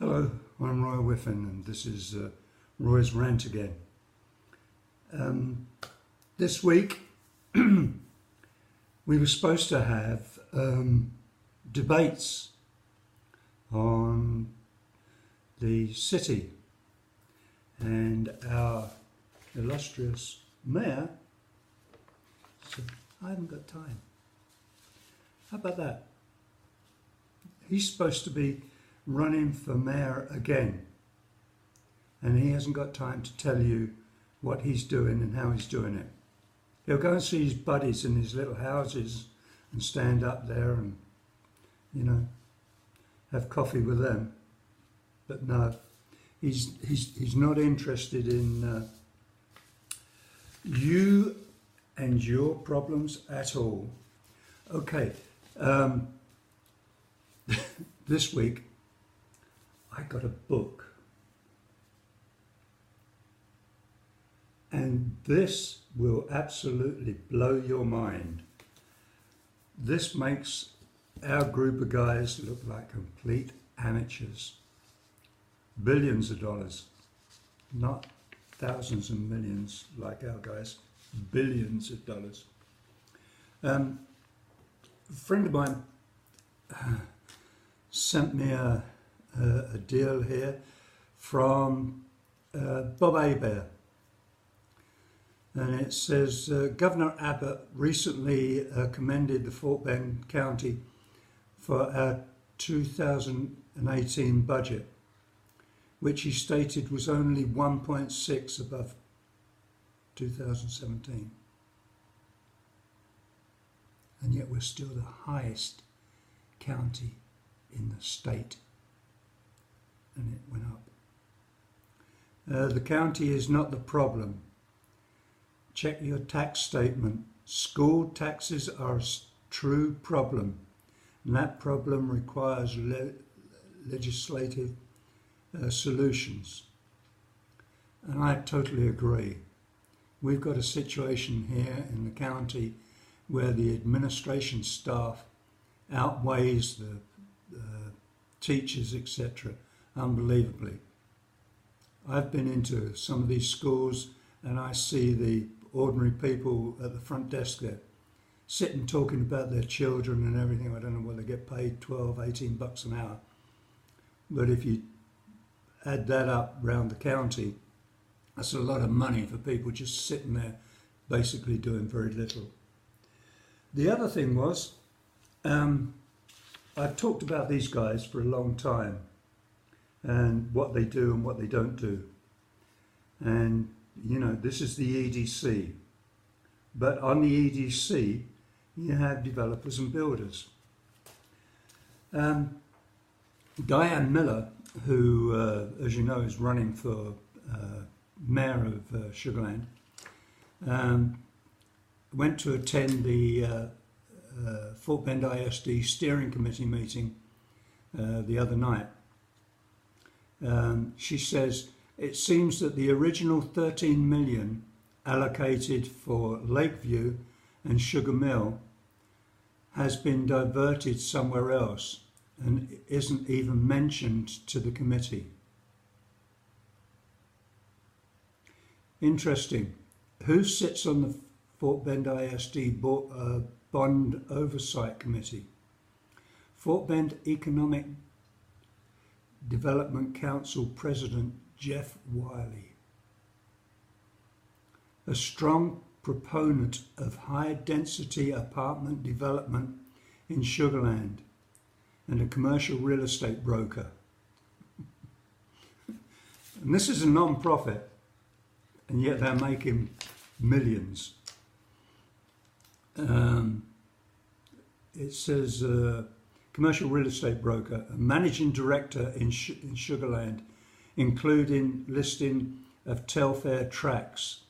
Hello, I'm Roy Whiffen and this is Roy's Rant again. This week we were supposed to have debates on the city, and our illustrious mayor said, I haven't got time. How about that? He's supposed to be running for mayor again, and he hasn't got time to tell you what he's doing and how he's doing it. He'll go and see his buddies in his little houses and stand up there and, you know, have coffee with them. But no, he's not interested in you and your problems at all. Okay, this week I got a book, and this will absolutely blow your mind. This makes our group of guys look like complete amateurs. Billions of dollars, not thousands and millions like our guys, billions of dollars. A friend of mine sent me a deal here from Bob Hebert, and it says Governor Abbott recently commended the Fort Bend County for our 2018 budget, which he stated was only 1.6 above 2017, and yet we're still the highest county in the state. And it went up. The county is not the problem. Check your tax statement. School taxes are a true problem, and that problem requires legislative solutions. And I totally agree. We've got a situation here in the county where the administration staff outweighs the teachers, etc. unbelievably. I've been into some of these schools and I see the ordinary people at the front desk there sitting talking about their children and everything. I don't know whether they get paid 12, 18 bucks an hour, but if you add that up round the county, that's a lot of money for people just sitting there basically doing very little. The other thing was, I've talked about these guys for a long time and what they do and what they don't do. And, you know, this is the EDC. But on the EDC, you have developers and builders. Diane Miller, who, as you know, is running for mayor of Sugar Land, went to attend the Fort Bend ISD steering committee meeting the other night. She says, it seems that the original 13 million allocated for Lakeview and Sugar Mill has been diverted somewhere else and isn't even mentioned to the committee. Interesting. Who sits on the Fort Bend ISD Bond Oversight Committee? Fort Bend Economic Development Council President Jeff Wiley, a strong proponent of high-density apartment development in Sugar Land and a commercial real estate broker. And this is a non-profit, and yet they're making millions. It says commercial real estate broker, a managing director in Sugar Land, including listing of Telfair tracks.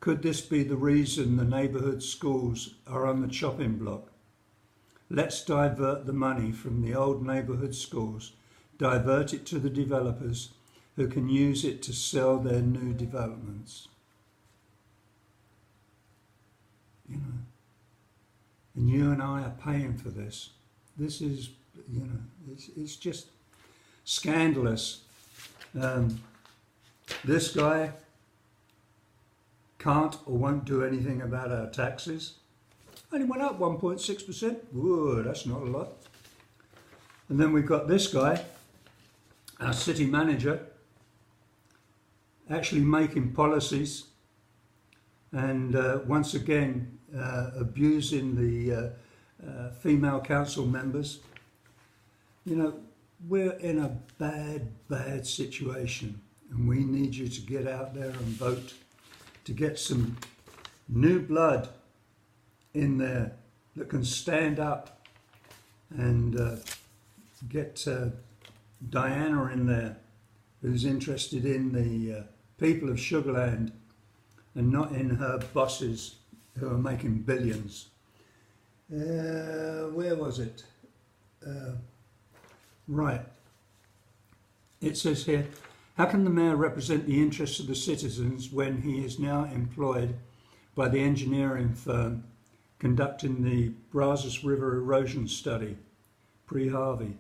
Could this be the reason the neighbourhood schools are on the chopping block? Let's divert the money from the old neighbourhood schools, divert it to the developers who can use it to sell their new developments. You know, and you and I are paying for this. This is, you know, it's just scandalous. This guy can't or won't do anything about our taxes. Only went up 1.6%. Whoa, that's not a lot. And then we've got this guy, our city manager, actually making policies and once again abusing the female council members. You know, we're in a bad situation, and we need you to get out there and vote to get some new blood in there that can stand up and get Diana in there, who's interested in the people of Sugarland and not in her bosses who are making billions. Where was it? Right. It says here, how can the mayor represent the interests of the citizens when he is now employed by the engineering firm conducting the Brazos River erosion study? Bree Harvey.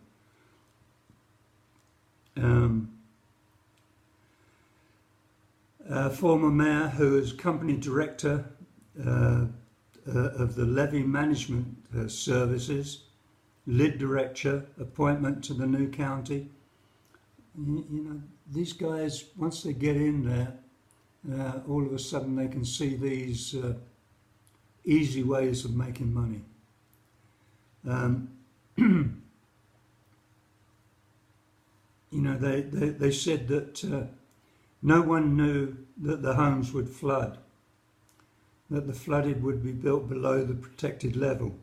Former mayor who is company director of the levy management services, lid director, appointment to the new county. You know, these guys, once they get in there, all of a sudden they can see these easy ways of making money. You know, they said that no one knew that the homes would flood, that the flooded would be built below the protected level.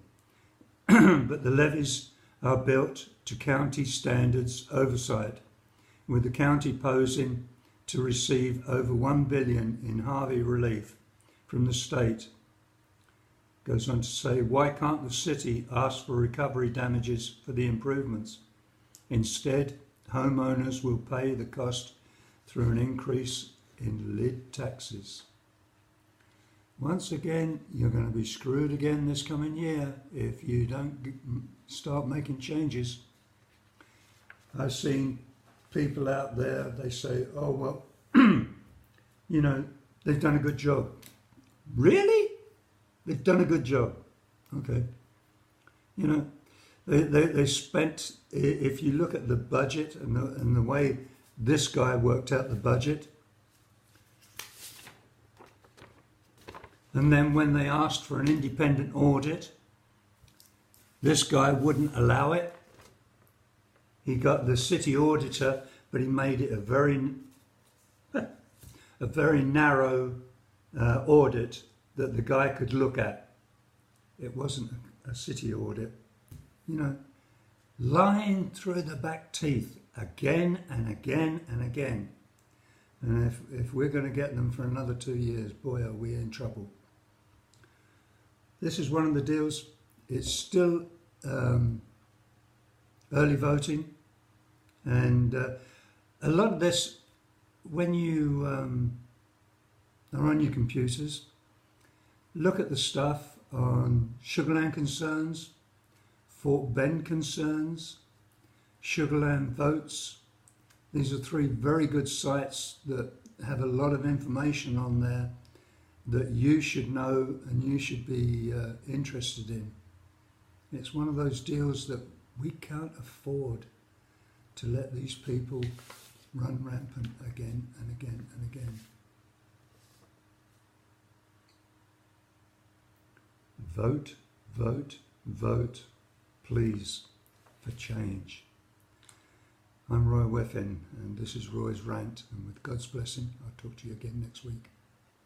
But the levees are built to county standards oversight, with the county posing to receive over $1 billion in Harvey relief from the state. Goes on to say, why can't the city ask for recovery damages for the improvements? Instead, homeowners will pay the cost through an increase in lid taxes. Once again, you're going to be screwed again this coming year if you don't start making changes. I've seen people out there, they say, oh, well, you know, they've done a good job. Really? They've done a good job. Okay. You know, they spent, if you look at the budget and the way this guy worked out the budget, and then when they asked for an independent audit, this guy wouldn't allow it. He got the city auditor, but he made it a very narrow audit that the guy could look at. It wasn't a city audit. You know, lying through the back teeth again and again and again. And if we're going to get them for another 2 years, boy, are we in trouble. This is one of the deals. It's still early voting, and a lot of this, when you are on your computers, look at the stuff on Sugarland Concerns, Fort Bend Concerns, Sugarland Votes. These are 3 very good sites that have a lot of information on there that you should know and you should be interested in. It's one of those deals that we can't afford to let these people run rampant again and again and again. Vote, vote, vote, please, for change. I'm Roy Weffin, and this is Roy's Rant, and with God's blessing, I'll talk to you again next week.